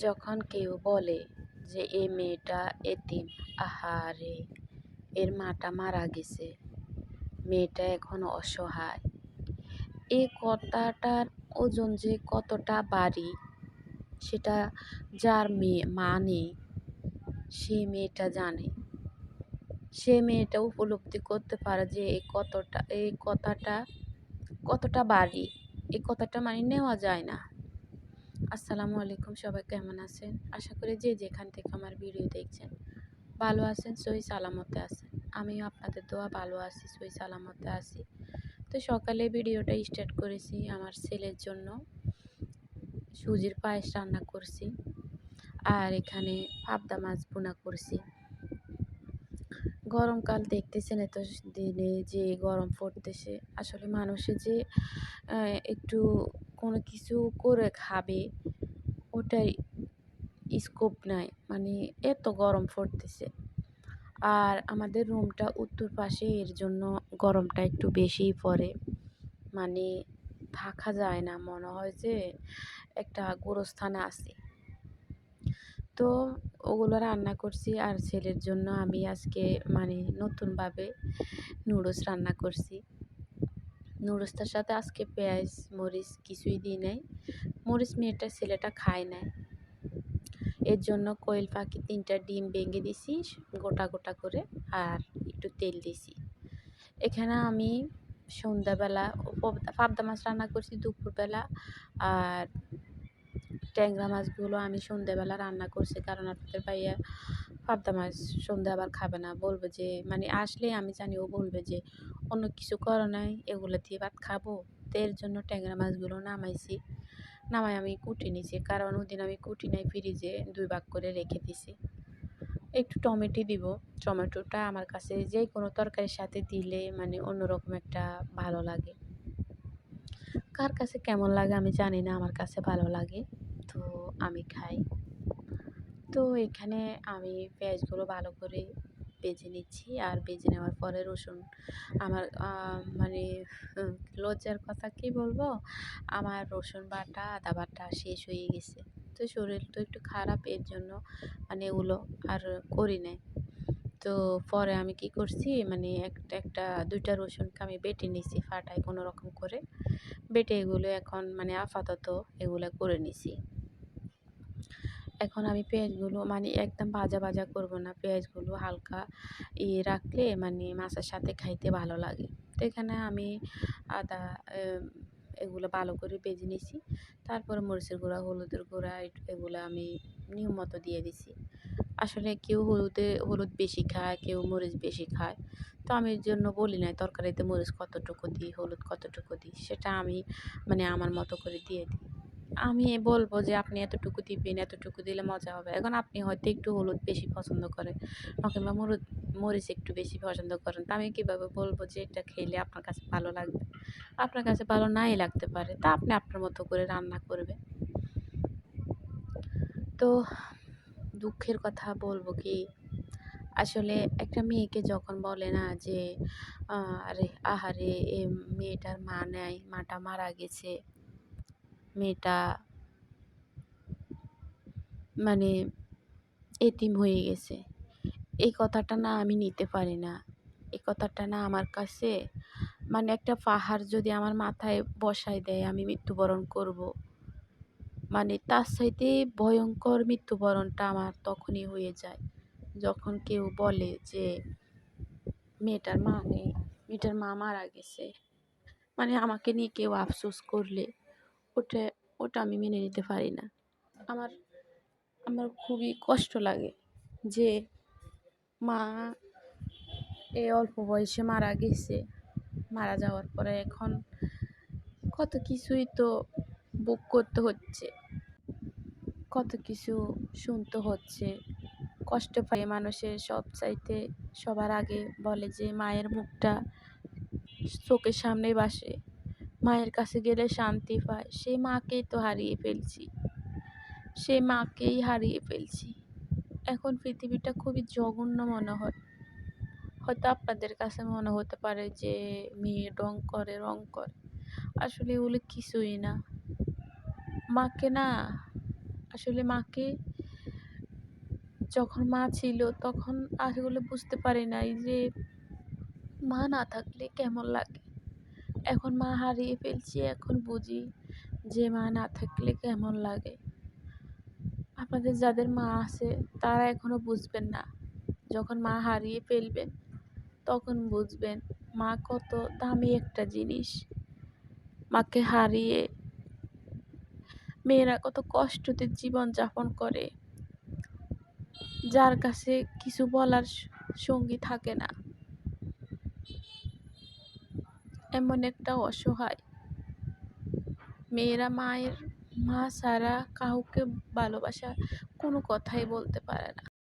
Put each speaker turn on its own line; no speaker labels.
যখন কেউ বলে যে এই মেয়েটা এতিম, আহারে এর মাটা মারা গেছে, মেয়েটা এখন অসহায়, এই কথাটার ওজন যে কতটা ভারী সেটা যার মা নেই সে মেয়েটা জানে। সে মেয়েটা উপলব্ধি করতে পারে যে এই কথাটা কতটা ভারী, এই কথাটা মানে নেওয়া যায় না। আসসালামু আলাইকুম, সবাই কেমন আছেন? আশা করি যে যেখান থেকে আমার ভিডিও দেখছেন ভালো আছেন, সহি সালামতে আছেন। আমিও আপনাদের দোয়া ভালো আছি, সহি সালামতে আছি। তো সকালে ভিডিওটা স্টার্ট করেছি আমার ছেলের জন্য। সুজির পায়েস রান্না করছি আর এখানে পাবদা মাছ ভুনা করছি। গরমকাল দেখতেছেন এত দিনে যে গরম পড়তেছে, আসলে মানুষে যে একটু কোনো কিছু করে খাবে ওটাই স্কোপ নাই, মানে এত গরম পড়তেছে। আর আমাদের রুমটা উত্তর পাশে, এর জন্য গরমটা একটু বেশিই পড়ে, মানে থাকা যায় না, মনে হয় যে একটা গোরস্থানে আছি। তো ওগুলো রান্না করছি আর ছেলের জন্য আমি আজকে মানে নতুনভাবে নুডলস রান্না করছি। নুডলসটার সাথে আজকে পেঁয়াজ মরিচ কিছুই দিই নাই, মরিচ মেয়েটা ছেলেটা খায় না, এর জন্য কোয়েল পাখি 3টা ডিম ভেঙে দিছি গোটা গোটা করে আর একটু তেল দিছি। এখানে আমি সন্ধ্যাবেলা পাবদা মাছ রান্না করছি দুপুরবেলা, আর ট্যাংরা মাছগুলো আমি সন্ধ্যাবেলা রান্না করছি, কারণ আপনাদের ভাইয়া পাবদা মাছ সন্ধ্যা আবার খাবে না, বলবে যে মানে আসলে আমি জানি ও বলবে যে অন্য কিছু করো নাই, এগুলো দিয়ে ভাত খাবো। তো এর জন্য ট্যাংরা মাছগুলো নামাই আমি কুটি নিছি, কারণ ওদিন আমি কুটি নাই, ফ্রিজে 2 ভাগ করে রেখে দিছি। একটু টমেটো দিব, টমেটোটা আমার কাছে যে কোনো তরকারির সাথে দিলে মানে অন্যরকম একটা ভালো লাগে। কার কাছে কেমন লাগে আমি জানি না, আমার কাছে ভালো লাগে, তো আমি খাই। তো এখানে আমি পেঁয়াজগুলো ভালো করে ভেজে নিচ্ছি, আর ভেজে নেওয়ার পরে রসুন আমার মানে লজ্জার কথা কি বলবো, আমার রসুন বাটা আদা বাটা শেষ হয়ে গেছে। তো শরীর তো একটু খারাপ, এর জন্য মানে এগুলো আর করি নাই। তো পরে আমি কি করছি, মানে একটা 2টা রসুনকে আমি বেটে নিছি ফাটায় কোনো রকম করে, বেটে এগুলো এখন মানে আপাতত এগুলো করে নিছি। এখন আমি পেঁয়াজগুলো মানে একদম ভাজা করব না, পেঁয়াজগুলো হালকা রাখলে মানে মাছের সাথে খাইতে ভালো লাগে। তো এখানে আমি আদা এগুলো ভালো করে ভেজে নিছি, তারপরে মরিচের গুঁড়া হলুদের গুঁড়া এগুলো আমি নিয়ম মতো দিয়ে দিছি। আসলে কেউ হলুদ বেশি খায়, কেউ মরিচ বেশি খায়, তো আমি এর জন্য বলি নাই তরকারিতে মরিচ কতটুকু দিই হলুদ কতটুকু দিই, সেটা আমি মানে আমার মতো করে দিয়ে দিই। আমি বলবো যে আপনি এতটুকু দিবেন, এতটুকু দিলে মজা হবে। এখন আপনি হয়তো একটু হলুদ বেশি পছন্দ করেন কিংবা মরিচ একটু বেশি পছন্দ করেন, তো আমি কীভাবে বলবো যে এটা খেলে আপনার কাছে ভালো লাগবে? আপনার কাছে ভালো নাই লাগতে পারে, তা আপনি আপনার মতো করে রান্না করবেন। তো দুঃখের কথা বলবো কি, আসলে একটা মেয়েকে যখন বলে না যে আহারে এ মেয়েটার মা নাই, মাটা মারা গেছে, মেয়েটা মানে এতিম হয়ে গেছে, এই কথাটা না আমি নিতে পারি না। এই কথাটা না আমার কাছে মানে একটা পাহাড় যদি আমার মাথায় বসায় দেয় আমি মৃত্যুবরণ করব, মানে তার চাইতে ভয়ঙ্কর মৃত্যুবরণটা আমার তখনই হয়ে যায় যখন কেউ বলে যে মেয়েটার মা নেই, মেয়েটার মা মারা গেছে, মানে আমাকে নিয়ে কেউ আফসোস করলে ওটা ওটা আমি মেনে নিতে পারি না। আমার আমার খুবই কষ্ট লাগে যে মা এই অল্প বয়সে মারা গেছে, মারা যাওয়ার পরে এখন কত কিছুই তো ভোগ করতে হচ্ছে, কত কিছু শুনতে হচ্ছে, কষ্ট পায় মানুষের। সবার আগে বলে যে মায়ের মুখটা চোখের সামনে ভাসে, মায়ের কাছে গেলে শান্তি পায়, সেই মাকেই তো হারিয়ে ফেলছি, সেই মাকেই হারিয়ে ফেলছি। এখন পৃথিবীটা খুবই জঘন্য মনে হয়। হয়তো আপনাদের কাছে মনে হতে পারে যে মেয়ে রং করে, আসলে এগুলো কিছুই না। মাকে না আসলে মাকে যখন মা ছিল তখন আসলে বুঝতে পারি নাই যে মা না থাকলে কেমন লাগে। এখন মা হারিয়ে ফেলছি, এখন বুঝি যে মা না থাকলে কেমন লাগে। আপনাদের যাদের মা আছে তারা এখনো বুঝবেন না। যখন মা হারিয়ে ফেলবেন তখন বুঝবেন মা কত দামি একটা জিনিস। মাকে হারিয়ে মেয়েরা কত কষ্টতে জীবনযাপন করে, যার কাছে কিছু বলার সঙ্গী থাকে না। এমন একটা অসহায় মেয়েরা মা ছাড়া কাউকে ভালোবাসা কোনো কথাই বলতে পারে না।